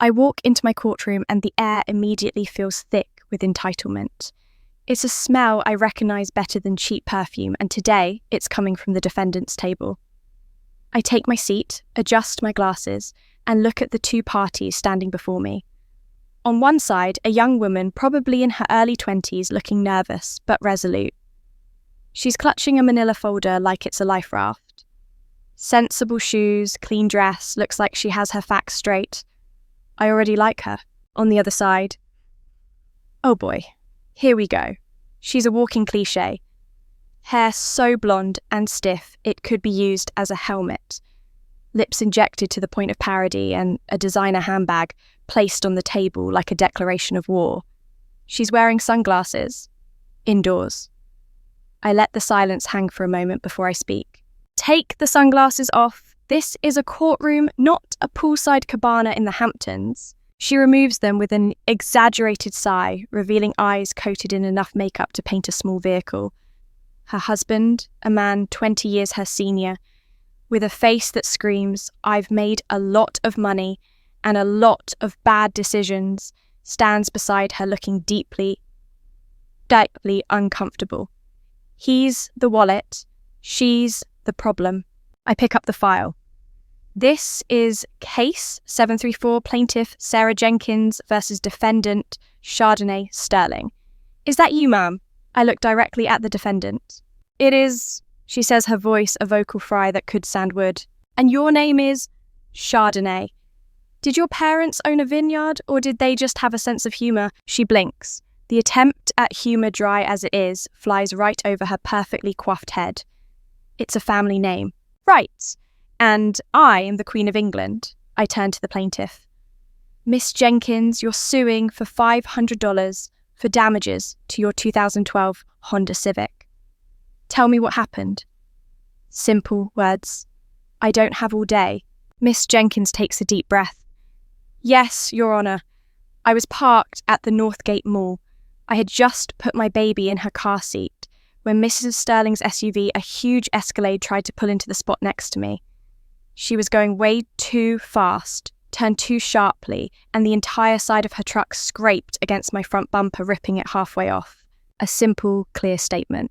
I walk into my courtroom and the air immediately feels thick with entitlement. It's a smell I recognise better than cheap perfume, and today it's coming from the defendant's table. I take my seat, adjust my glasses, and look at the two parties standing before me. On one side, a young woman, probably in her early 20s, looking nervous but resolute. She's clutching a manila folder like it's a life raft. Sensible shoes, clean dress, looks like she has her facts straight. I already like her. On the other side, oh boy, here we go. She's a walking cliché. Hair so blonde and stiff it could be used as a helmet. Lips injected to the point of parody, and a designer handbag placed on the table like a declaration of war. She's wearing sunglasses. Indoors. I let the silence hang for a moment before I speak. Take the sunglasses off. This is a courtroom, not a poolside cabana in the Hamptons. She removes them with an exaggerated sigh, revealing eyes coated in enough makeup to paint a small vehicle. Her husband, a man 20 years her senior, with a face that screams, "I've made a lot of money and a lot of bad decisions," stands beside her looking deeply uncomfortable. He's the wallet, she's the problem. I pick up the file. This is Case 734 Plaintiff Sarah Jenkins versus Defendant Chardonnay Sterling. Is that you, ma'am? I look directly at the defendant. It is, she says, her voice a vocal fry that could sand wood. And your name is Chardonnay. Did your parents own a vineyard, or did they just have a sense of humour? She blinks. The attempt at humour, dry as it is, flies right over her perfectly coiffed head. It's a family name. Right. And I am the Queen of England. I turn to the plaintiff. Miss Jenkins, you're suing for $500 for damages to your 2012 Honda Civic. Tell me what happened. Simple words. I don't have all day. Miss Jenkins takes a deep breath. Yes, Your Honour. I was parked at the Northgate Mall. I had just put my baby in her car seat when Mrs. Sterling's SUV, a huge Escalade, tried to pull into the spot next to me. She was going way too fast, turned too sharply, and the entire side of her truck scraped against my front bumper, ripping it halfway off. A simple, clear statement.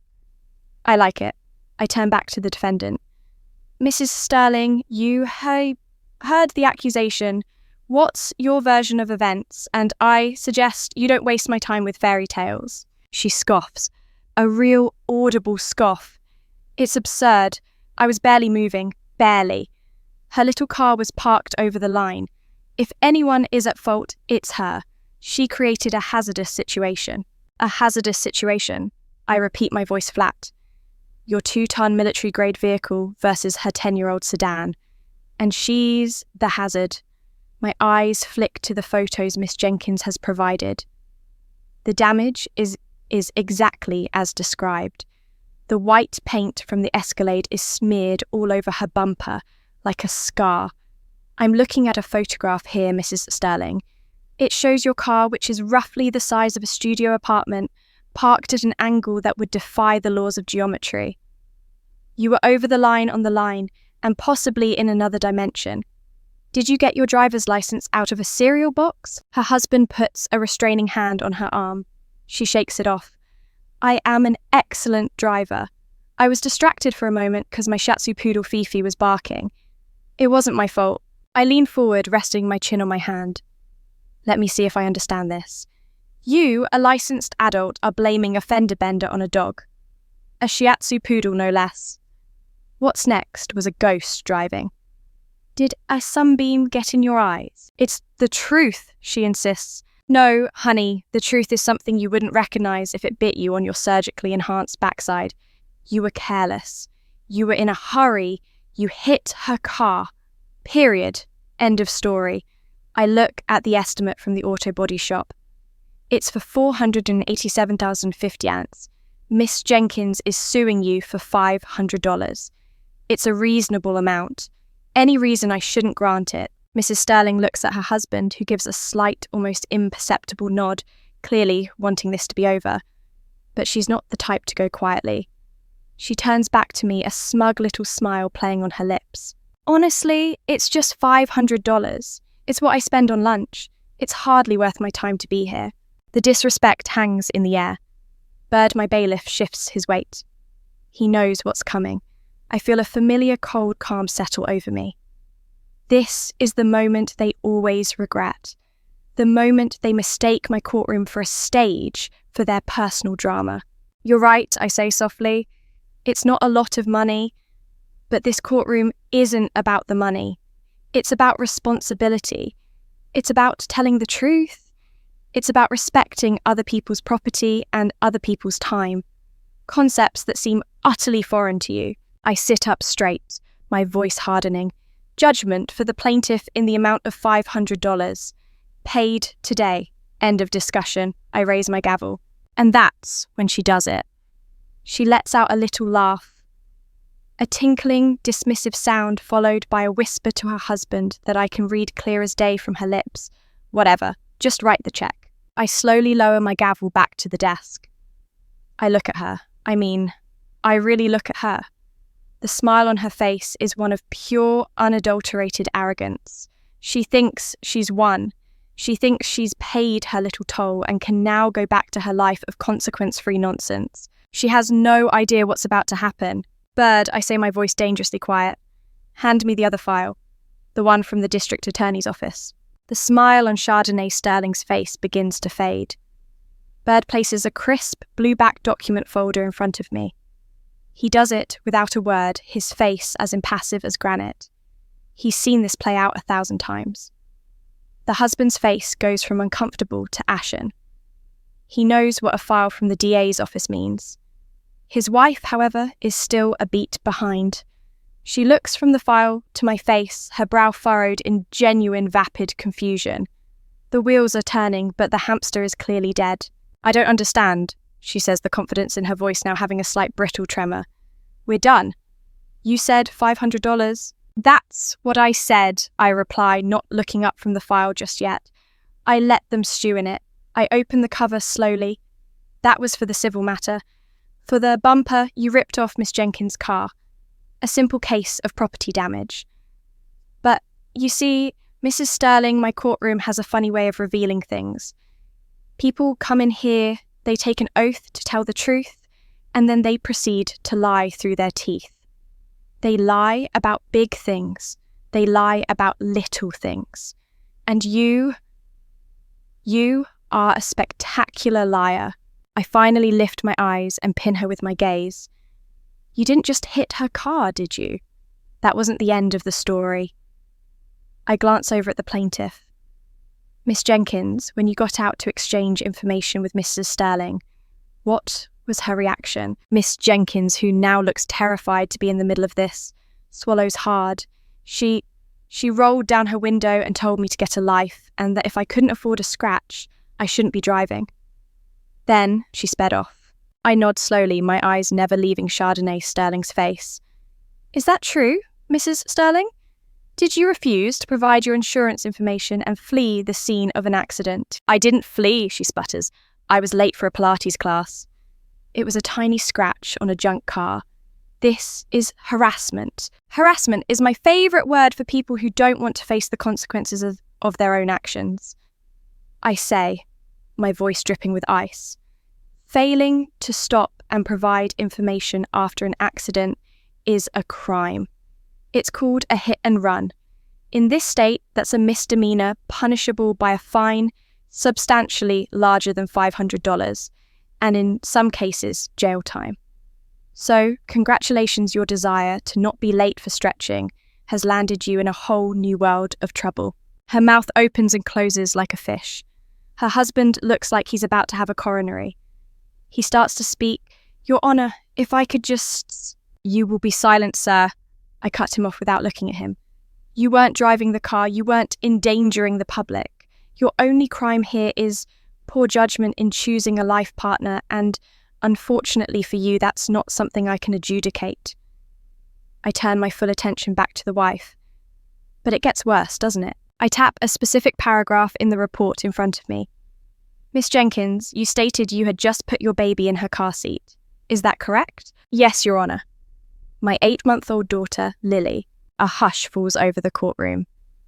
I like it. I turn back to the defendant. Mrs. Sterling, you heard the accusation. What's your version of events? And I suggest you don't waste my time with fairy tales. She scoffs. A real audible scoff. It's absurd. I was barely moving. Barely. Her little car was parked over the line. If anyone is at fault, it's her. She created a hazardous situation. A hazardous situation. I repeat, my voice flat. Your 2-ton military-grade vehicle versus her 10-year-old sedan. And she's the hazard. My eyes flick to the photos Miss Jenkins has provided. The damage is exactly as described. The white paint from the Escalade is smeared all over her bumper, like a scar. I'm looking at a photograph here, Mrs. Sterling. It shows your car, which is roughly the size of a studio apartment, parked at an angle that would defy the laws of geometry. You were over the line on the line, and possibly in another dimension. Did you get your driver's license out of a cereal box? Her husband puts a restraining hand on her arm. She shakes it off. I am an excellent driver. I was distracted for a moment because my Shih Tzu poodle Fifi was barking. It wasn't my fault. I lean forward, resting my chin on my hand. Let me see if I understand this. You, a licensed adult, are blaming a fender-bender on a dog. A Shih Tzu poodle, no less. What's next was a ghost driving. Did a sunbeam get in your eyes? It's the truth, she insists. No, honey, the truth is something you wouldn't recognize if it bit you on your surgically enhanced backside. You were careless. You were in a hurry. You hit her car. Period. End of story. I look at the estimate from the auto body shop. It's for $487,050. Miss Jenkins is suing you for $500. It's a reasonable amount. Any reason I shouldn't grant it. Mrs. Sterling looks at her husband, who gives a slight, almost imperceptible nod, clearly wanting this to be over. But she's not the type to go quietly. She turns back to me, a smug little smile playing on her lips. Honestly, it's just $500. It's what I spend on lunch. It's hardly worth my time to be here. The disrespect hangs in the air. Bird, my bailiff, shifts his weight. He knows what's coming. I feel a familiar cold calm settle over me. This is the moment they always regret. The moment they mistake my courtroom for a stage for their personal drama. You're right, I say softly. It's not a lot of money, but this courtroom isn't about the money. It's about responsibility. It's about telling the truth. It's about respecting other people's property and other people's time. Concepts that seem utterly foreign to you. I sit up straight, my voice hardening. Judgment for the plaintiff in the amount of $500. Paid today. End of discussion. I raise my gavel. And that's when she does it. She lets out a little laugh. A tinkling, dismissive sound followed by a whisper to her husband that I can read clear as day from her lips. Whatever, just write the check. I slowly lower my gavel back to the desk. I look at her. I really look at her. The smile on her face is one of pure, unadulterated arrogance. She thinks she's won. She thinks she's paid her little toll and can now go back to her life of consequence-free nonsense. She has no idea what's about to happen. Bird, I say, my voice dangerously quiet. Hand me the other file. The one from the district attorney's office. The smile on Chardonnay Sterling's face begins to fade. Bird places a crisp, blue-back document folder in front of me. He does it without a word, his face as impassive as granite. He's seen this play out 1,000 times. The husband's face goes from uncomfortable to ashen. He knows what a file from the DA's office means. His wife, however, is still a beat behind. She looks from the file to my face, her brow furrowed in genuine vapid confusion. The wheels are turning, but the hamster is clearly dead. I don't understand, she says, the confidence in her voice now having a slight brittle tremor. We're done. You said $500. That's what I said, I reply, not looking up from the file just yet. I let them stew in it. I open the cover slowly. That was for the civil matter. For the bumper, you ripped off Miss Jenkins' car. A simple case of property damage. But, you see, Mrs. Sterling, my courtroom has a funny way of revealing things. People come in here, they take an oath to tell the truth, and then they proceed to lie through their teeth. They lie about big things. They lie about little things. And you are a spectacular liar. I finally lift my eyes and pin her with my gaze. You didn't just hit her car, did you? That wasn't the end of the story. I glance over at the plaintiff. Miss Jenkins, when you got out to exchange information with Mrs. Sterling, what was her reaction? Miss Jenkins, who now looks terrified to be in the middle of this, swallows hard. She rolled down her window and told me to get a life, and that if I couldn't afford a scratch, I shouldn't be driving. Then she sped off. I nod slowly, my eyes never leaving Chardonnay Sterling's face. Is that true, Mrs. Sterling? Did you refuse to provide your insurance information and flee the scene of an accident? I didn't flee, she sputters. I was late for a Pilates class. It was a tiny scratch on a junk car. This is harassment. Harassment is my favourite word for people who don't want to face the consequences of their own actions. I say, my voice dripping with ice. Failing to stop and provide information after an accident is a crime. It's called a hit and run. In this state, that's a misdemeanor punishable by a fine substantially larger than $500, and in some cases, jail time. So, congratulations, your desire to not be late for stretching has landed you in a whole new world of trouble. Her mouth opens and closes like a fish. Her husband looks like he's about to have a coronary. He starts to speak. Your Honour, if I could just... You will be silent, sir. I cut him off without looking at him. You weren't driving the car. You weren't endangering the public. Your only crime here is poor judgment in choosing a life partner, and unfortunately for you, that's not something I can adjudicate. I turn my full attention back to the wife. But it gets worse, doesn't it? I tap a specific paragraph in the report in front of me. Miss Jenkins, you stated you had just put your baby in her car seat. Is that correct? Yes, Your Honour. My 8-month-old daughter, Lily. A hush falls over the courtroom.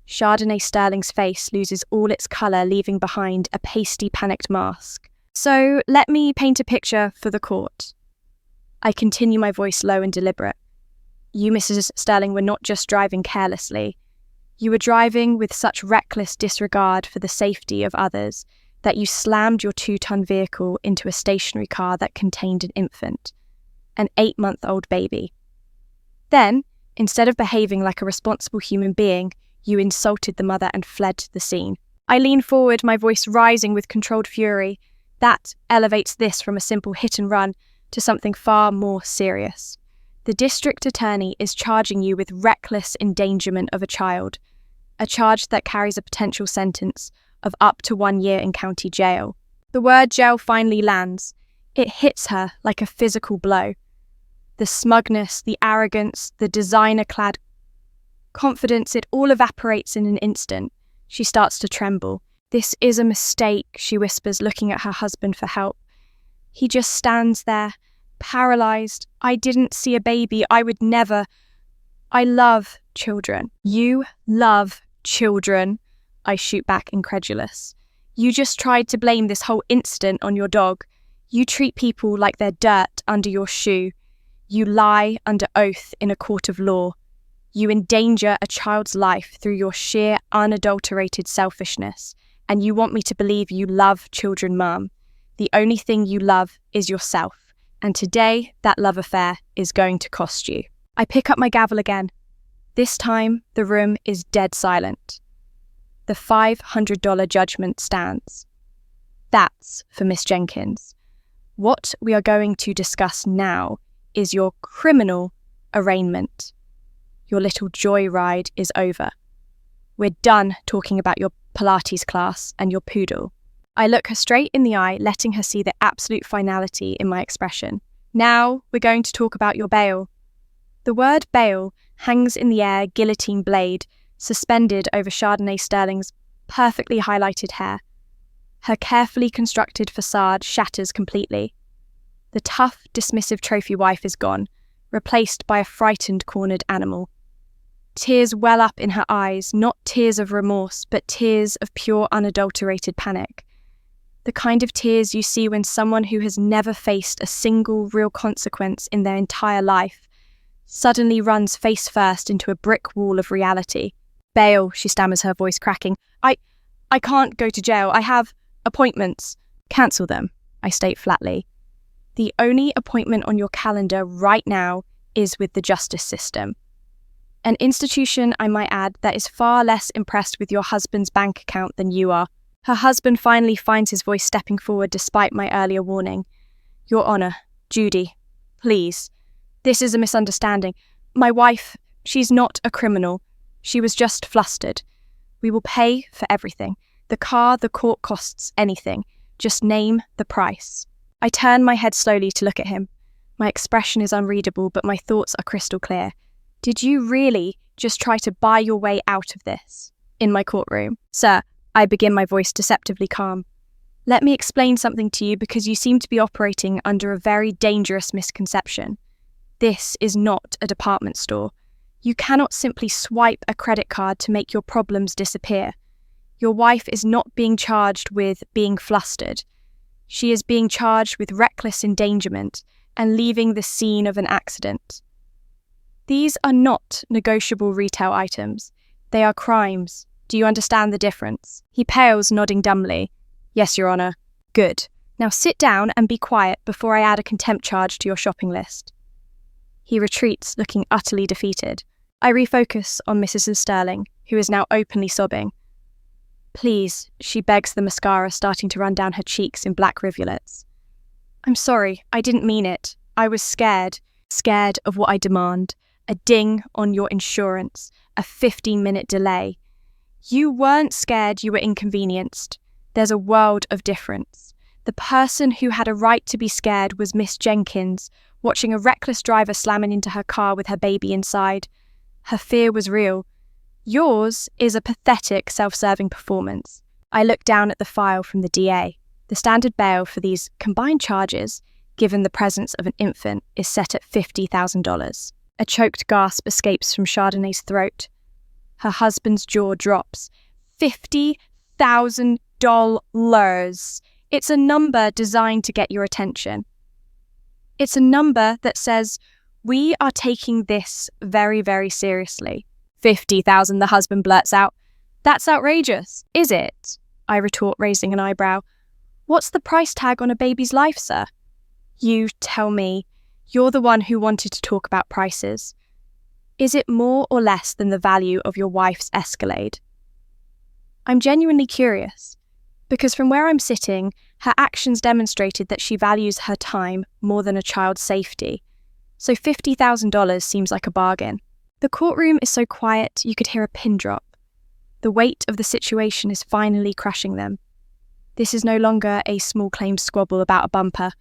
Chardonnay Sterling's face loses all its colour, leaving behind a pasty, panicked mask. So let me paint a picture for the court. I continue, my voice low and deliberate. You, Mrs. Sterling, were not just driving carelessly. You were driving with such reckless disregard for the safety of others that you slammed your 2-ton vehicle into a stationary car that contained an infant, an 8-month-old baby. Then, instead of behaving like a responsible human being, you insulted the mother and fled the scene. I lean forward, my voice rising with controlled fury. That elevates this from a simple hit and run to something far more serious. The district attorney is charging you with reckless endangerment of a child, a charge that carries a potential sentence of up to 1 year in county jail. The word jail finally lands. It hits her like a physical blow. The smugness, the arrogance, the designer-clad confidence, it all evaporates in an instant. She starts to tremble. This is a mistake, she whispers, looking at her husband for help. He just stands there, paralyzed. I didn't see a baby. I would never. I love children. You love children, I shoot back, incredulous. You just tried to blame this whole incident on your dog. You treat people like they're dirt under your shoe. You lie under oath in a court of law. You endanger a child's life through your sheer, unadulterated selfishness. And you want me to believe you love children, Mum. The only thing you love is yourself. And today, that love affair is going to cost you. I pick up my gavel again. This time, the room is dead silent. The $500 judgment stands. That's for Miss Jenkins. What we are going to discuss now is your criminal arraignment. Your little joyride is over. We're done talking about your Pilates class and your poodle. I look her straight in the eye, letting her see the absolute finality in my expression. Now we're going to talk about your bail. The word bail hangs in the air, guillotine blade, suspended over Chardonnay Sterling's perfectly highlighted hair. Her carefully constructed facade shatters completely. The tough, dismissive trophy wife is gone, replaced by a frightened, cornered animal. Tears well up in her eyes, not tears of remorse, but tears of pure, unadulterated panic. The kind of tears you see when someone who has never faced a single real consequence in their entire life suddenly runs face first into a brick wall of reality. Bail, she stammers, her voice cracking. I can't go to jail. I have appointments. Cancel them, I state flatly. The only appointment on your calendar right now is with the justice system. An institution, I might add, that is far less impressed with your husband's bank account than you are. Her husband finally finds his voice stepping forward despite my earlier warning. Your Honour, Judy, please. This is a misunderstanding. My wife, she's not a criminal. She was just flustered. We will pay for everything. The car, the court costs, anything. Just name the price. I turn my head slowly to look at him. My expression is unreadable, but my thoughts are crystal clear. Did you really just try to buy your way out of this? In my courtroom. Sir, I begin, my voice deceptively calm. Let me explain something to you because you seem to be operating under a very dangerous misconception. This is not a department store. You cannot simply swipe a credit card to make your problems disappear. Your wife is not being charged with being flustered. She is being charged with reckless endangerment and leaving the scene of an accident. These are not negotiable retail items. They are crimes. Do you understand the difference? He pales, nodding dumbly. Yes, Your Honour. Good. Now sit down and be quiet before I add a contempt charge to your shopping list. He retreats, looking utterly defeated. I refocus on Mrs. Sterling, who is now openly sobbing. Please, she begs, the mascara starting to run down her cheeks in black rivulets. I'm sorry, I didn't mean it. I was scared. Scared of what I demand. A ding on your insurance. A 15-minute delay. You weren't scared, you were inconvenienced. There's a world of difference. The person who had a right to be scared was Miss Jenkins, watching a reckless driver slamming into her car with her baby inside. Her fear was real. Yours is a pathetic, self-serving performance. I look down at the file from the DA. The standard bail for these combined charges, given the presence of an infant, is set at $50,000. A choked gasp escapes from Chardonnay's throat. Her husband's jaw drops. $50,000. It's a number designed to get your attention. It's a number that says, we are taking this very, very seriously. 50,000, the husband blurts out. That's outrageous, is it? I retort, raising an eyebrow. What's the price tag on a baby's life, sir? You tell me. You're the one who wanted to talk about prices. Is it more or less than the value of your wife's Escalade? I'm genuinely curious, because from where I'm sitting, her actions demonstrated that she values her time more than a child's safety. So $50,000 seems like a bargain. The courtroom is so quiet you could hear a pin drop. The weight of the situation is finally crushing them. This is no longer a small claims squabble about a bumper.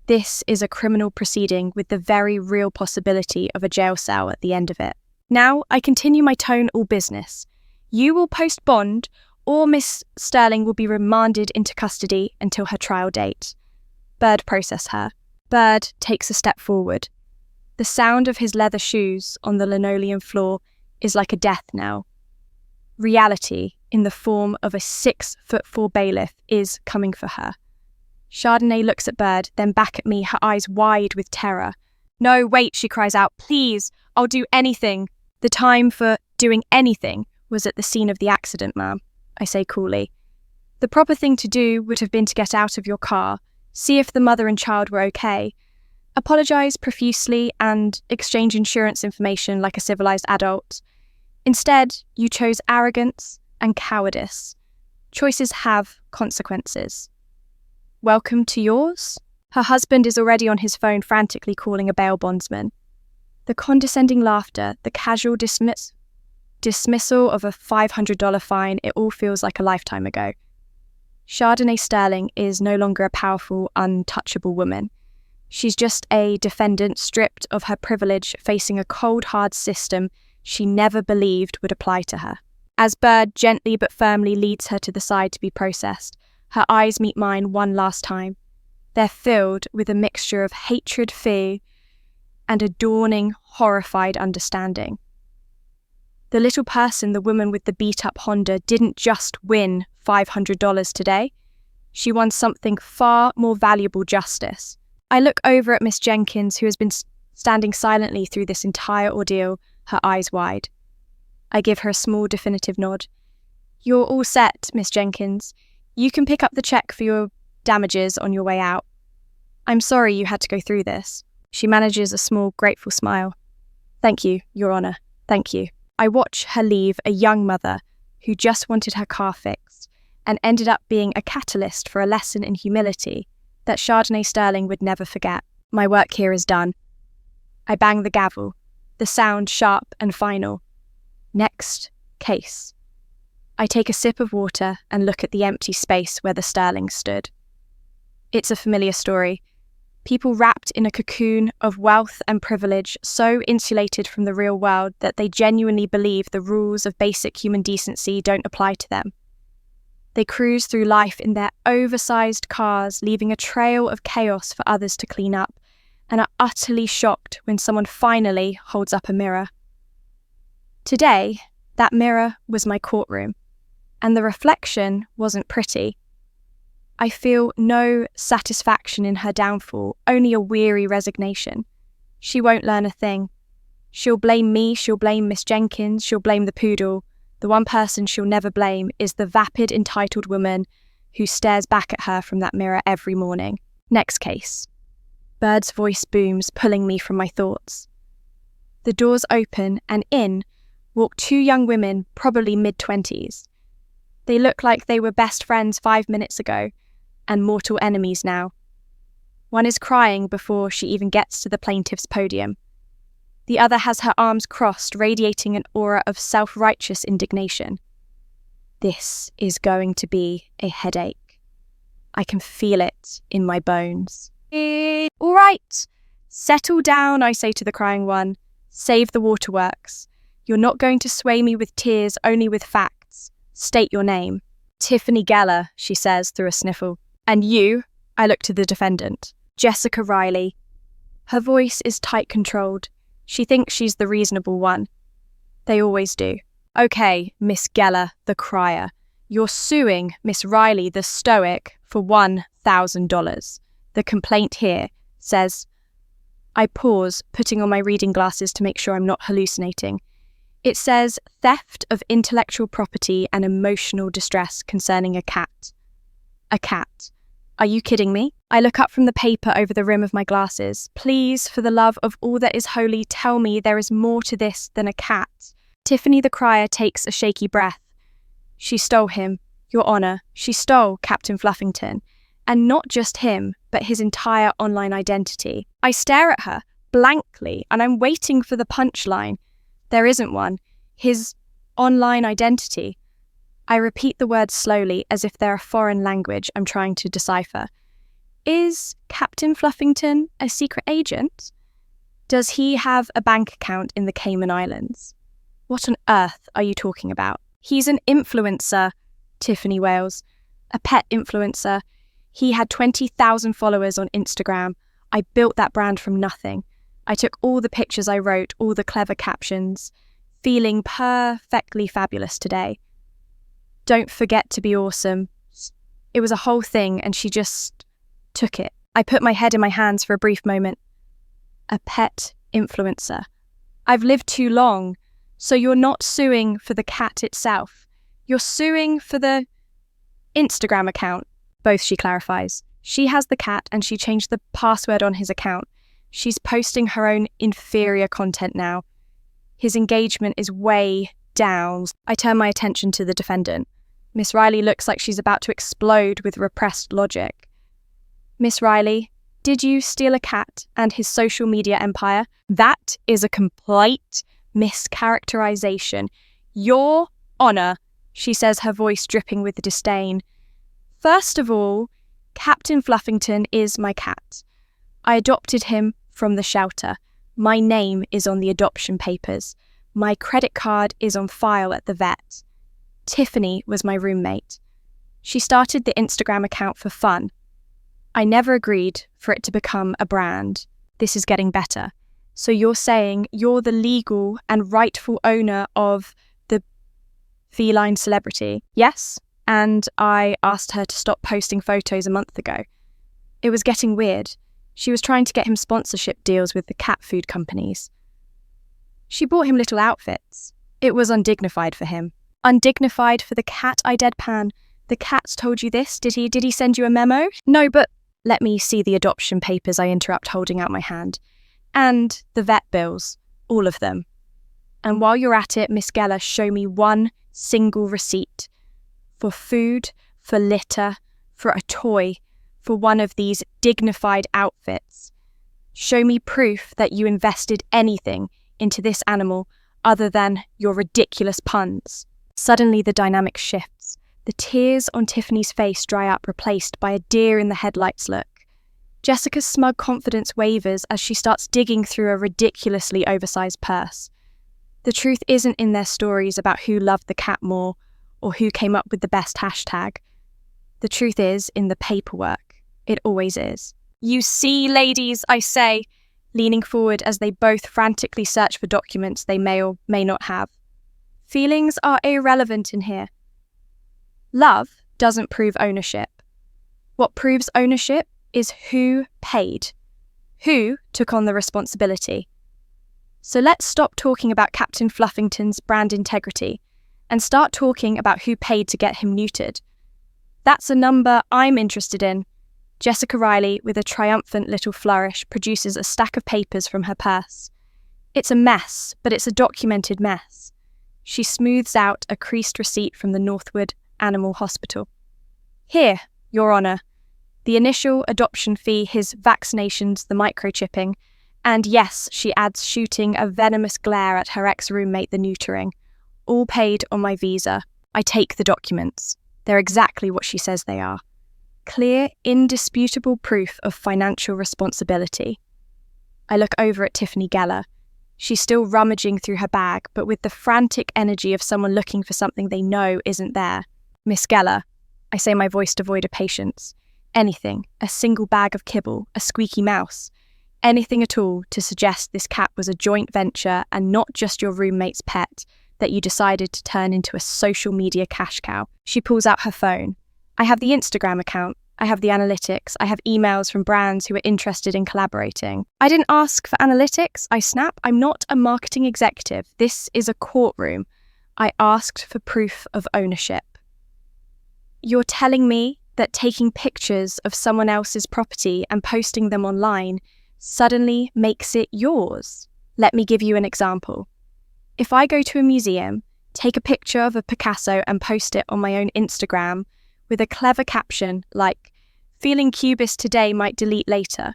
This is a criminal proceeding with the very real possibility of a jail cell at the end of it. Now I continue my tone all business. You will post bond, or Miss Sterling will be remanded into custody until her trial date. Bird process her. Bird takes a step forward. The sound of his leather shoes on the linoleum floor is like a death knell. Reality, in the form of a 6'4" bailiff, is coming for her. Chardonnay looks at Bird, then back at me, her eyes wide with terror. No, wait, she cries out. Please, I'll do anything. The time for doing anything was at the scene of the accident, ma'am, I say coolly. The proper thing to do would have been to get out of your car, see if the mother and child were okay, apologise profusely and exchange insurance information like a civilised adult. Instead, you chose arrogance and cowardice. Choices have consequences. Welcome to yours? Her husband is already on his phone frantically calling a bail bondsman. The condescending laughter, the casual dismissal of a $500 fine, it all feels like a lifetime ago. Chardonnay Sterling is no longer a powerful, untouchable woman. She's just a defendant stripped of her privilege, facing a cold, hard system she never believed would apply to her. As Bird gently but firmly leads her to the side to be processed, her eyes meet mine one last time. They're filled with a mixture of hatred, fear, and a dawning, horrified understanding. The little person, the woman with the beat-up Honda, didn't just win $500 today. She won something far more valuable: justice. I look over at Miss Jenkins, who has been standing silently through this entire ordeal, her eyes wide. I give her a small, definitive nod. You're all set, Miss Jenkins. You can pick up the check for your damages on your way out. I'm sorry you had to go through this. She manages a small, grateful smile. Thank you, Your Honour. Thank you. I watch her leave a young mother who just wanted her car fixed and ended up being a catalyst for a lesson in humility that Chardonnay Sterling would never forget. My work here is done. I bang the gavel, the sound sharp and final. Next case. I take a sip of water and look at the empty space where the Sterlings stood. It's a familiar story. People wrapped in a cocoon of wealth and privilege, so insulated from the real world that they genuinely believe the rules of basic human decency don't apply to them. They cruise through life in their oversized cars, leaving a trail of chaos for others to clean up, and are utterly shocked when someone finally holds up a mirror. Today, that mirror was my courtroom, and the reflection wasn't pretty. I feel no satisfaction in her downfall, only a weary resignation. She won't learn a thing. She'll blame me, she'll blame Miss Jenkins, she'll blame the poodle. The one person she'll never blame is the vapid, entitled woman who stares back at her from that mirror every morning. Next case. Bird's voice booms, pulling me from my thoughts. The doors open, and in walk two young women, probably mid-20s. They look like they were best friends 5 minutes ago, and mortal enemies now. One is crying before she even gets to the plaintiff's podium. The other has her arms crossed, radiating an aura of self-righteous indignation. This is going to be a headache. I can feel it in my bones. All right, settle down, I say to the crying one. Save the waterworks. You're not going to sway me with tears, only with facts. State your name. Tiffany Geller, she says through a sniffle. And you? I look to the defendant. Jessica Riley. Her voice is tight controlled. She thinks she's the reasonable one. They always do. Okay, Miss Geller, the crier. You're suing Miss Riley, the stoic, for $1,000. The complaint here says, I pause, putting on my reading glasses to make sure I'm not hallucinating. It says theft of intellectual property and emotional distress concerning a cat. A cat. Are you kidding me? I look up from the paper over the rim of my glasses. Please, for the love of all that is holy, tell me there is more to this than a cat. Tiffany the crier takes a shaky breath. She stole him, Your Honour. She stole Captain Fluffington. And not just him, but his entire online identity. I stare at her, blankly, and I'm waiting for the punchline. There isn't one. His online identity. I repeat the words slowly, as if they're a foreign language I'm trying to decipher. Is Captain Fluffington a secret agent? Does he have a bank account in the Cayman Islands? What on earth are you talking about? He's an influencer, Tiffany wails. A pet influencer. He had 20,000 followers on Instagram. I built that brand from nothing. I took all the pictures I wrote, all the clever captions, feeling perfectly fabulous today. Don't forget to be awesome. It was a whole thing, and she just took it. I put my head in my hands for a brief moment. A pet influencer. I've lived too long, so you're not suing for the cat itself. You're suing for the Instagram account. Both, she clarifies. She has the cat and she changed the password on his account. She's posting her own inferior content now. His engagement is way down. I turn my attention to the defendant. Miss Riley looks like she's about to explode with repressed logic. Miss Riley, did you steal a cat and his social media empire? That is a complete mischaracterization. Your Honour, she says, her voice dripping with disdain. First of all, Captain Fluffington is my cat. I adopted him from the shelter. My name is on the adoption papers. My credit card is on file at the vet. Tiffany was my roommate. She started the Instagram account for fun. I never agreed for it to become a brand. This is getting better. So you're saying you're the legal and rightful owner of the feline celebrity? Yes. And I asked her to stop posting photos a month ago. It was getting weird. She was trying to get him sponsorship deals with the cat food companies. She bought him little outfits. It was undignified for him. Undignified for the cat, I deadpan. The cat's told you this? Did he send you a memo? No, but let me see the adoption papers, I interrupt, holding out my hand. And the vet bills. All of them. And while you're at it, Miss Geller, show me one single receipt. For food, for litter, for a toy, for one of these dignified outfits. Show me proof that you invested anything into this animal other than your ridiculous puns. Suddenly the dynamic shifts. The tears on Tiffany's face dry up, replaced by a deer in the headlights look. Jessica's smug confidence wavers as she starts digging through a ridiculously oversized purse. The truth isn't in their stories about who loved the cat more, or who came up with the best hashtag. The truth is in the paperwork. It always is. You see, ladies, I say, leaning forward as they both frantically search for documents they may or may not have. Feelings are irrelevant in here. Love doesn't prove ownership. What proves ownership is who paid, who took on the responsibility. So let's stop talking about Captain Fluffington's brand integrity and start talking about who paid to get him neutered. That's a number I'm interested in. Jessica Riley, with a triumphant little flourish, produces a stack of papers from her purse. It's a mess, but it's a documented mess. She smooths out a creased receipt from the Northwood Animal Hospital. Here, Your Honour. The initial adoption fee, his vaccinations, the microchipping, and yes, she adds, shooting a venomous glare at her ex-roommate, the neutering. All paid on my visa. I take the documents. They're exactly what she says they are. Clear, indisputable proof of financial responsibility. I look over at Tiffany Geller. She's still rummaging through her bag, but with the frantic energy of someone looking for something they know isn't there. Miss Geller, I say, my voice devoid of patience. Anything, a single bag of kibble, a squeaky mouse. Anything at all to suggest this cat was a joint venture and not just your roommate's pet, that you decided to turn into a social media cash cow. She pulls out her phone. I have the Instagram account. I have the analytics. I have emails from brands who are interested in collaborating. I didn't ask for analytics. I snap. I'm not a marketing executive. This is a courtroom. I asked for proof of ownership. You're telling me that taking pictures of someone else's property and posting them online suddenly makes it yours? Let me give you an example. If I go to a museum, take a picture of a Picasso and post it on my own Instagram with a clever caption like, "Feeling cubist today, might delete later,"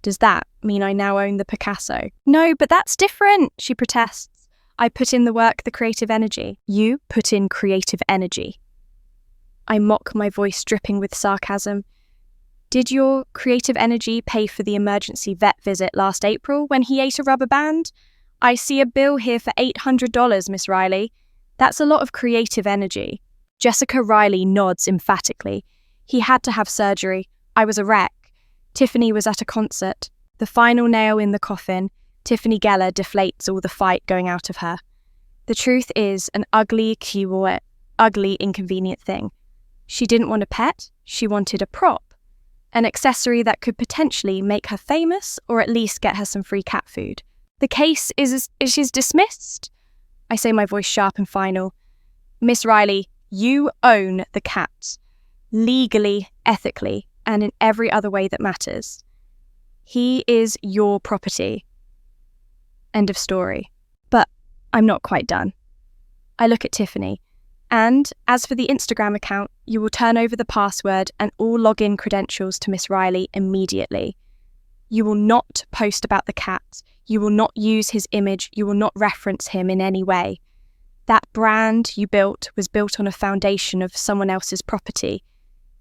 does that mean I now own the Picasso? No, but that's different, she protests. I put in the work, the creative energy. You put in creative energy. I mock, my voice dripping with sarcasm. Did your creative energy pay for the emergency vet visit last April when he ate a rubber band? I see a bill here for $800, Miss Riley. That's a lot of creative energy. Jessica Riley nods emphatically. He had to have surgery. I was a wreck. Tiffany was at a concert. The final nail in the coffin. Tiffany Geller deflates all the fight going out of her. The truth is an ugly, inconvenient thing. She didn't want a pet. She wanted a prop. An accessory that could potentially make her famous or at least get her some free cat food. The case she's dismissed. I say, my voice sharp and final. Miss Riley, you own the cat. Legally, ethically, and in every other way that matters. He is your property. End of story. But I'm not quite done. I look at Tiffany. And as for the Instagram account, you will turn over the password and all login credentials to Miss Riley immediately. You will not post about the cat. You will not use his image. You will not reference him in any way. That brand you built was built on a foundation of someone else's property.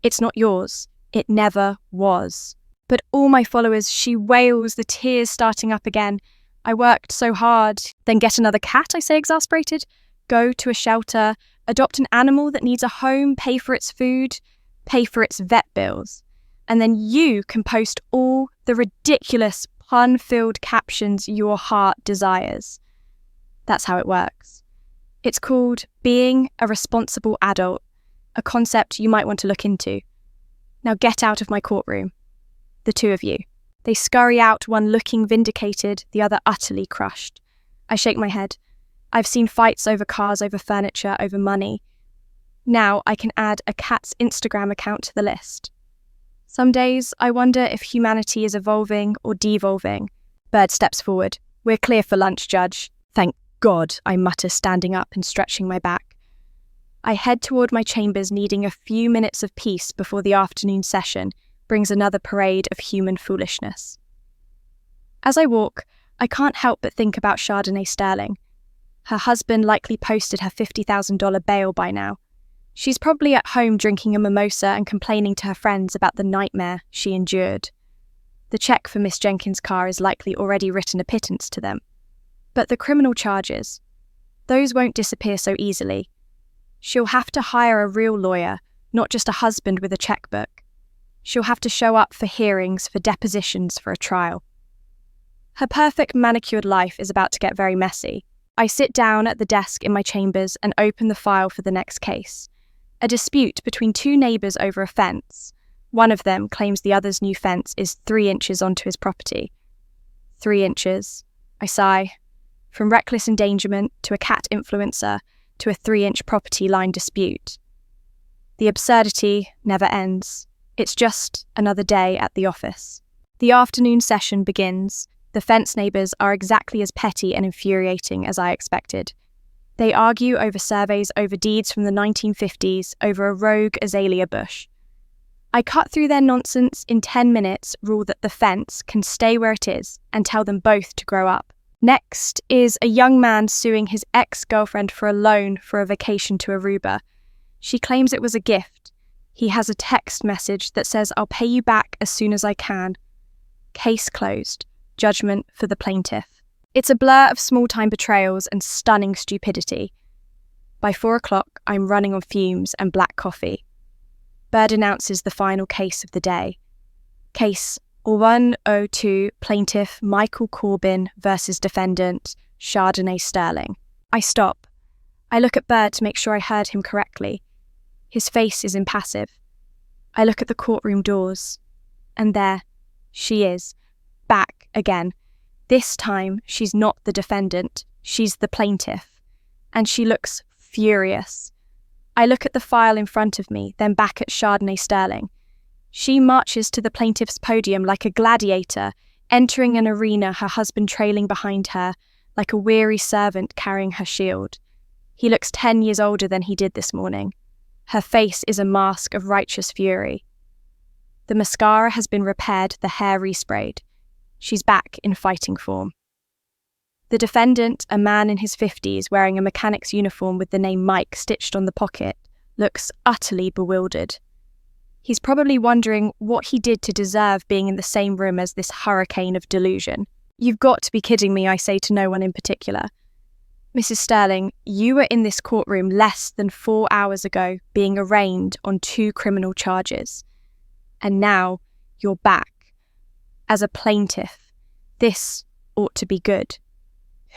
It's not yours. It never was. But all my followers, she wails, the tears starting up again. I worked so hard. Then get another cat, I say, exasperated. Go to a shelter, adopt an animal that needs a home, pay for its food, pay for its vet bills. And then you can post all the ridiculous pun-filled captions your heart desires. That's how it works. It's called being a responsible adult, a concept you might want to look into. Now get out of my courtroom. The two of you. They scurry out, one looking vindicated, the other utterly crushed. I shake my head. I've seen fights over cars, over furniture, over money. Now I can add a cat's Instagram account to the list. Some days I wonder if humanity is evolving or devolving. Bird steps forward. We're clear for lunch, Judge. Thank God, I mutter, standing up and stretching my back. I head toward my chambers, needing a few minutes of peace before the afternoon session brings another parade of human foolishness. As I walk, I can't help but think about Chardonnay Sterling. Her husband likely posted her $50,000 bail by now. She's probably at home drinking a mimosa and complaining to her friends about the nightmare she endured. The check for Miss Jenkins' car is likely already written a pittance to them. But the criminal charges, those won't disappear so easily. She'll have to hire a real lawyer, not just a husband with a checkbook. She'll have to show up for hearings, for depositions, for a trial. Her perfect manicured life is about to get very messy. I sit down at the desk in my chambers and open the file for the next case. A dispute between two neighbours over a fence. One of them claims the other's new fence is 3 inches onto his property. 3 inches. I sigh. From reckless endangerment to a cat influencer to a 3-inch property line dispute. The absurdity never ends. It's just another day at the office. The afternoon session begins. The fence neighbours are exactly as petty and infuriating as I expected. They argue over surveys, over deeds from the 1950s, over a rogue azalea bush. I cut through their nonsense in 10 minutes, rule that the fence can stay where it is, and tell them both to grow up. Next is a young man suing his ex-girlfriend for a loan for a vacation to Aruba. She claims it was a gift. He has a text message that says, "I'll pay you back as soon as I can." Case closed. Judgment for the plaintiff. It's a blur of small-time betrayals and stunning stupidity. By 4 o'clock, I'm running on fumes and black coffee. Bird announces the final case of the day. Case 102, plaintiff Michael Corbin versus defendant Chardonnay Sterling. I stop. I look at Bird to make sure I heard him correctly. His face is impassive. I look at the courtroom doors. And there, she is, back again. This time, she's not the defendant, she's the plaintiff. And she looks furious. I look at the file in front of me, then back at Chardonnay Sterling. She marches to the plaintiff's podium like a gladiator, entering an arena, her husband trailing behind her, like a weary servant carrying her shield. He looks 10 years older than he did this morning. Her face is a mask of righteous fury. The mascara has been repaired, the hair resprayed. She's back in fighting form. The defendant, a man in his 50s wearing a mechanic's uniform with the name Mike stitched on the pocket, looks utterly bewildered. He's probably wondering what he did to deserve being in the same room as this hurricane of delusion. You've got to be kidding me, I say to no one in particular. Mrs. Sterling, you were in this courtroom less than 4 hours ago being arraigned on 2 criminal charges. And now you're back. As a plaintiff, this ought to be good.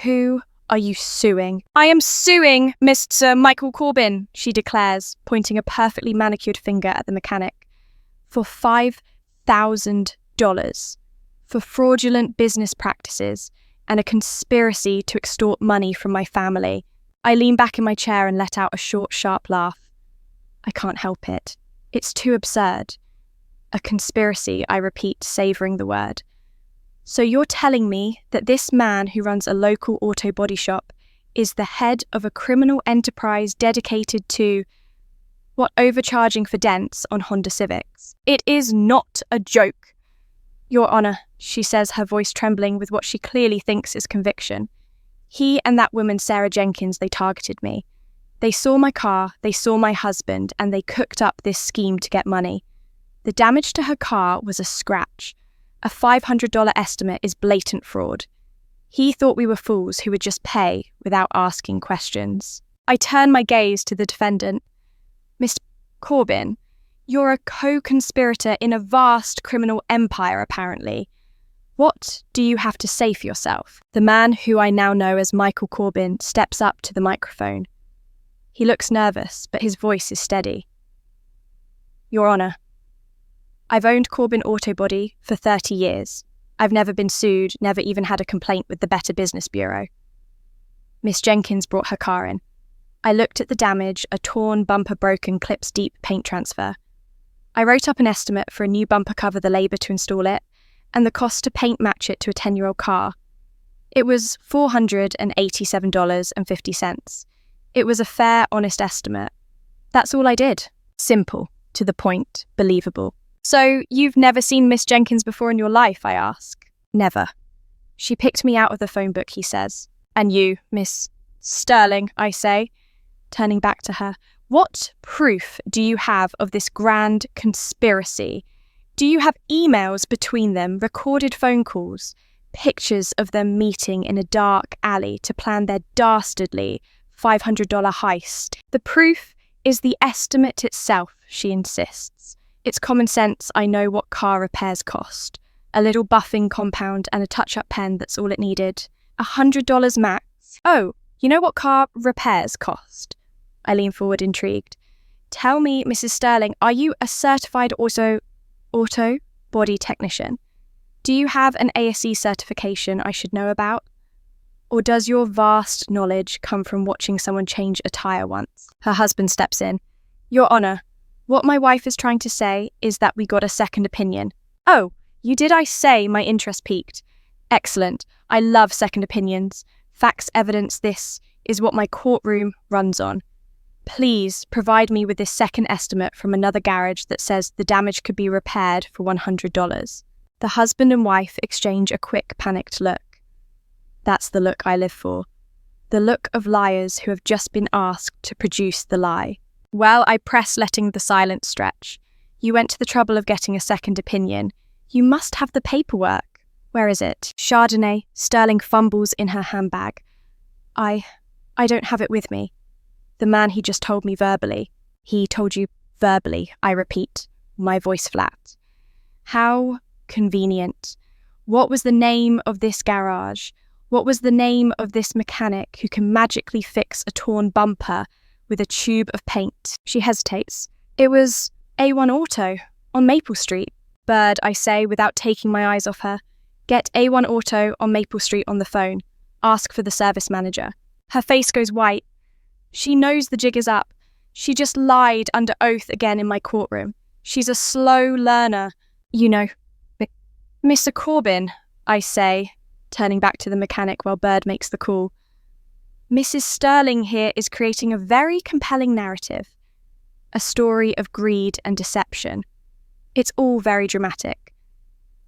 Who are you suing? I am suing Mr. Michael Corbin, she declares, pointing a perfectly manicured finger at the mechanic, for $5,000 for fraudulent business practices and a conspiracy to extort money from my family. I lean back in my chair and let out a short, sharp laugh. I can't help it. It's too absurd. A conspiracy, I repeat, savouring the word. So you're telling me that this man who runs a local auto body shop is the head of a criminal enterprise dedicated to, what, overcharging for dents on Honda Civics? It is not a joke. Your Honour, she says, her voice trembling with what she clearly thinks is conviction. He and that woman, Sarah Jenkins, they targeted me. They saw my car, they saw my husband, and they cooked up this scheme to get money. The damage to her car was a scratch. A $500 estimate is blatant fraud. He thought we were fools who would just pay without asking questions. I turn my gaze to the defendant. Mr. Corbin, you're a co-conspirator in a vast criminal empire, apparently. What do you have to say for yourself? The man who I now know as Michael Corbin steps up to the microphone. He looks nervous, but his voice is steady. Your Honour, I've owned Corbin Auto Body for 30 years. I've never been sued, never even had a complaint with the Better Business Bureau. Miss Jenkins brought her car in. I looked at the damage, a torn, bumper-broken, clips-deep paint transfer. I wrote up an estimate for a new bumper cover, the labour to install it, and the cost to paint match it to a 10-year-old car. It was $487.50. It was a fair, honest estimate. That's all I did. Simple, to the point, believable. So, you've never seen Miss Jenkins before in your life, I ask. Never. She picked me out of the phone book, he says. And you, Miss Sterling, I say, turning back to her. What proof do you have of this grand conspiracy? Do you have emails between them, recorded phone calls, pictures of them meeting in a dark alley to plan their dastardly $500 heist? The proof is the estimate itself, she insists. It's common sense, I know what car repairs cost. A little buffing compound and a touch-up pen, that's all it needed. $100 max. Oh, you know what car repairs cost? I lean forward, intrigued. Tell me, Mrs. Sterling, are you a certified auto body technician? Do you have an ASE certification I should know about? Or does your vast knowledge come from watching someone change a tyre once? Her husband steps in. Your Honour, what my wife is trying to say is that we got a second opinion. Oh, you did, I say, my interest piqued. Excellent. I love second opinions. Facts, evidence, this is what my courtroom runs on. Please provide me with this second estimate from another garage that says the damage could be repaired for $100. The husband and wife exchange a quick, panicked look. That's the look I live for. The look of liars who have just been asked to produce the lie. Well, I press, letting the silence stretch. You went to the trouble of getting a second opinion. You must have the paperwork. Where is it? Chardonnay, Sterling fumbles in her handbag. I don't have it with me. The man he just told me verbally. He told you verbally, I repeat, my voice flat. How convenient. What was the name of this garage? What was the name of this mechanic who can magically fix a torn bumper with a tube of paint? She hesitates. It was A1 Auto on Maple Street. Bird, I say without taking my eyes off her. Get A1 Auto on Maple Street on the phone. Ask for the service manager. Her face goes white. She knows the jig is up. She just lied under oath again in my courtroom. She's a slow learner. You know, Mr. Corbin, I say, turning back to the mechanic while Bird makes the call. Mrs. Sterling here is creating a very compelling narrative. A story of greed and deception. It's all very dramatic.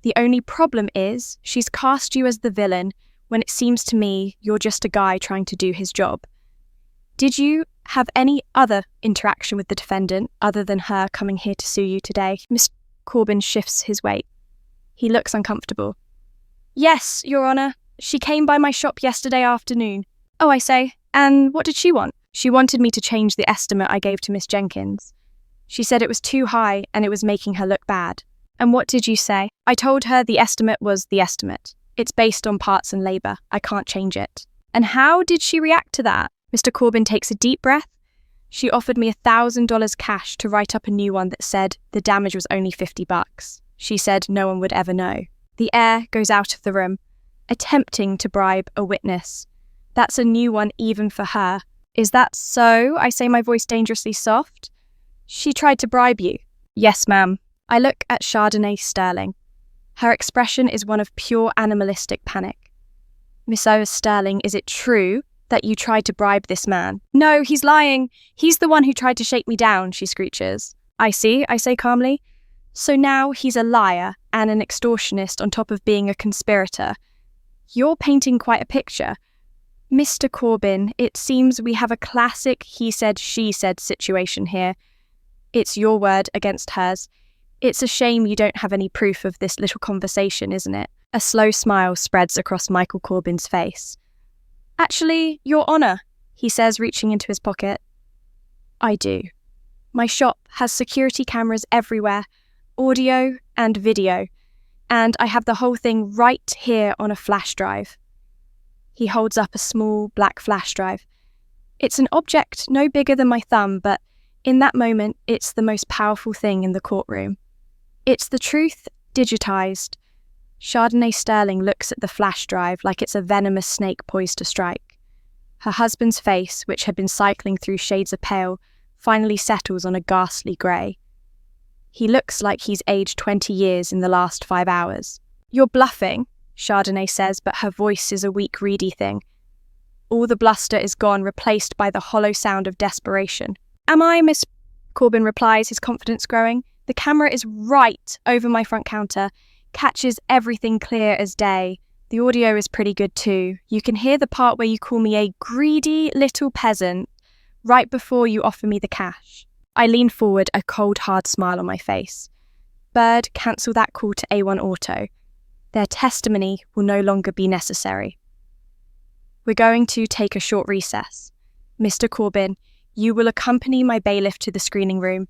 The only problem is she's cast you as the villain when it seems to me you're just a guy trying to do his job. Did you have any other interaction with the defendant other than her coming here to sue you today? Mr. Corbin shifts his weight. He looks uncomfortable. Yes, Your Honour. She came by my shop yesterday afternoon. Oh, I say, and what did she want? She wanted me to change the estimate I gave to Miss Jenkins. She said it was too high and it was making her look bad. And what did you say? I told her the estimate was the estimate. It's based on parts and labour. I can't change it. And how did she react to that? Mr. Corbin takes a deep breath. She offered me $1,000 cash to write up a new one that said the damage was only $50. She said no one would ever know. The air goes out of the room, attempting to bribe a witness. That's a new one even for her. Is that so? I say, my voice dangerously soft. She tried to bribe you. Yes, ma'am. I look at Chardonnay Sterling. Her expression is one of pure animalistic panic. Miss O. Sterling, is it true that you tried to bribe this man? No, he's lying. He's the one who tried to shake me down, she screeches. I see, I say calmly. So now he's a liar and an extortionist on top of being a conspirator. You're painting quite a picture. Mr. Corbin, it seems we have a classic he said, she said situation here. It's your word against hers. It's a shame you don't have any proof of this little conversation, isn't it? A slow smile spreads across Michael Corbin's face. Actually, Your Honour, he says, reaching into his pocket. I do. My shop has security cameras everywhere, audio and video, and I have the whole thing right here on a flash drive. He holds up a small black flash drive. It's an object no bigger than my thumb, but in that moment, it's the most powerful thing in the courtroom. It's the truth digitized. Chardonnay Sterling looks at the flash drive like it's a venomous snake poised to strike. Her husband's face, which had been cycling through shades of pale, finally settles on a ghastly grey. He looks like he's aged 20 years in the last 5 hours. You're bluffing, Chardonnay says, but her voice is a weak, reedy thing. All the bluster is gone, replaced by the hollow sound of desperation. Am I, Miss Corbin replies, his confidence growing. The camera is right over my front counter, catches everything clear as day. The audio is pretty good too. You can hear the part where you call me a greedy little peasant right before you offer me the cash. I lean forward, a cold, hard smile on my face. Bird, cancel that call to A1 Auto. Their testimony will no longer be necessary. We're going to take a short recess. Mr. Corbin, you will accompany my bailiff to the screening room.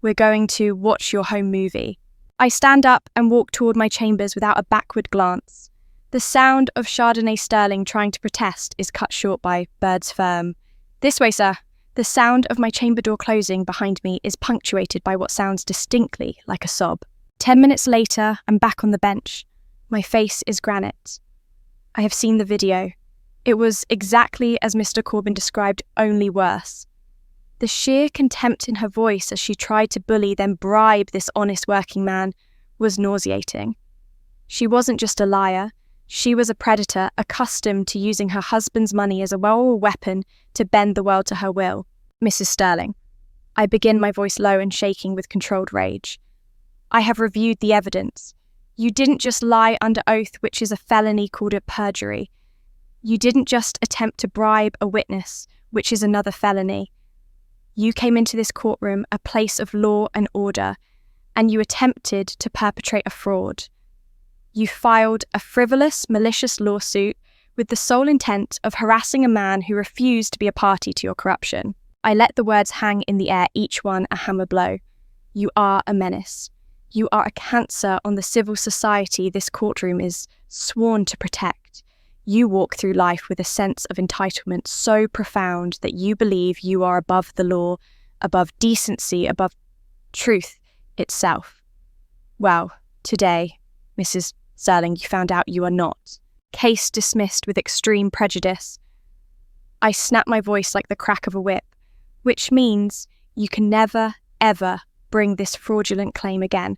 We're going to watch your home movie. I stand up and walk toward my chambers without a backward glance. The sound of Chardonnay Sterling trying to protest is cut short by Bird's firm. This way, sir. The sound of my chamber door closing behind me is punctuated by what sounds distinctly like a sob. 10 minutes later, I'm back on the bench. My face is granite. I have seen the video. It was exactly as Mr. Corbin described, only worse. The sheer contempt in her voice as she tried to bully, then bribe this honest working man was nauseating. She wasn't just a liar. She was a predator accustomed to using her husband's money as a well-oiled weapon to bend the world to her will. Mrs. Sterling. I begin, my voice low and shaking with controlled rage. I have reviewed the evidence. You didn't just lie under oath, which is a felony called a perjury. You didn't just attempt to bribe a witness, which is another felony. You came into this courtroom, a place of law and order, and you attempted to perpetrate a fraud. You filed a frivolous, malicious lawsuit with the sole intent of harassing a man who refused to be a party to your corruption. I let the words hang in the air, each one a hammer blow. You are a menace. You are a cancer on the civil society this courtroom is sworn to protect. You walk through life with a sense of entitlement so profound that you believe you are above the law, above decency, above truth itself. Well, today, Mrs. Sterling, you found out you are not. Case dismissed with extreme prejudice. I snap my voice like the crack of a whip, which means you can never, ever bring this fraudulent claim again.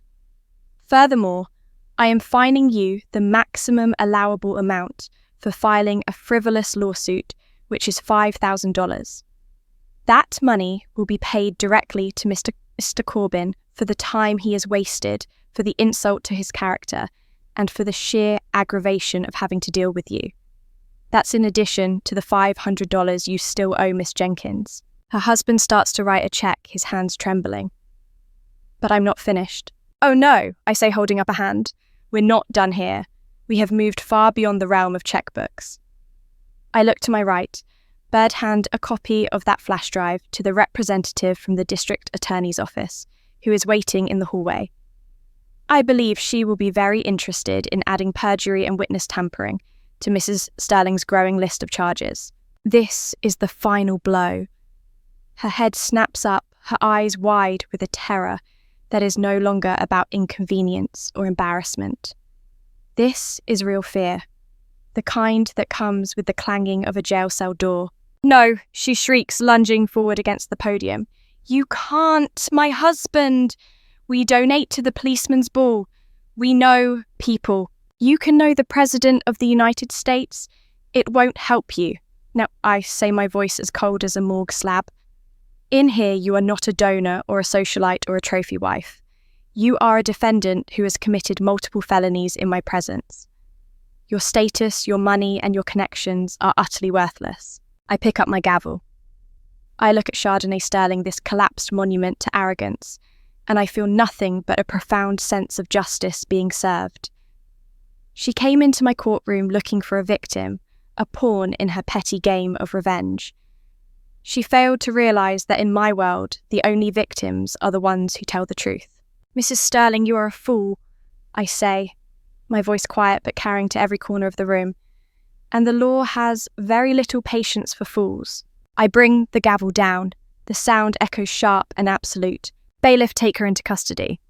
Furthermore, I am fining you the maximum allowable amount for filing a frivolous lawsuit, which is $5,000. That money will be paid directly to Mr. Corbin for the time he has wasted, for the insult to his character, and for the sheer aggravation of having to deal with you. That's in addition to the $500 you still owe Miss Jenkins. Her husband starts to write a check, his hands trembling. But I'm not finished. Oh no, I say, holding up a hand. We're not done here. We have moved far beyond the realm of checkbooks. I look to my right, bird hand a copy of that flash drive to the representative from the district attorney's office, who is waiting in the hallway. I believe she will be very interested in adding perjury and witness tampering to Mrs. Sterling's growing list of charges. This is the final blow. Her head snaps up, her eyes wide with a terror that is no longer about inconvenience or embarrassment. This is real fear, the kind that comes with the clanging of a jail cell door. No, she shrieks, lunging forward against the podium. You can't, my husband! We donate to the policeman's ball. We know people. You can know the President of the United States. It won't help you. Now, I say, my voice as cold as a morgue slab. In here, you are not a donor or a socialite or a trophy wife. You are a defendant who has committed multiple felonies in my presence. Your status, your money, and your connections are utterly worthless. I pick up my gavel. I look at Chardonnay Sterling, this collapsed monument to arrogance, and I feel nothing but a profound sense of justice being served. She came into my courtroom looking for a victim, a pawn in her petty game of revenge. She failed to realise that in my world, the only victims are the ones who tell the truth. Mrs. Sterling, you are a fool, I say, my voice quiet but carrying to every corner of the room. And the law has very little patience for fools. I bring the gavel down. The sound echoes sharp and absolute. Bailiff, take her into custody.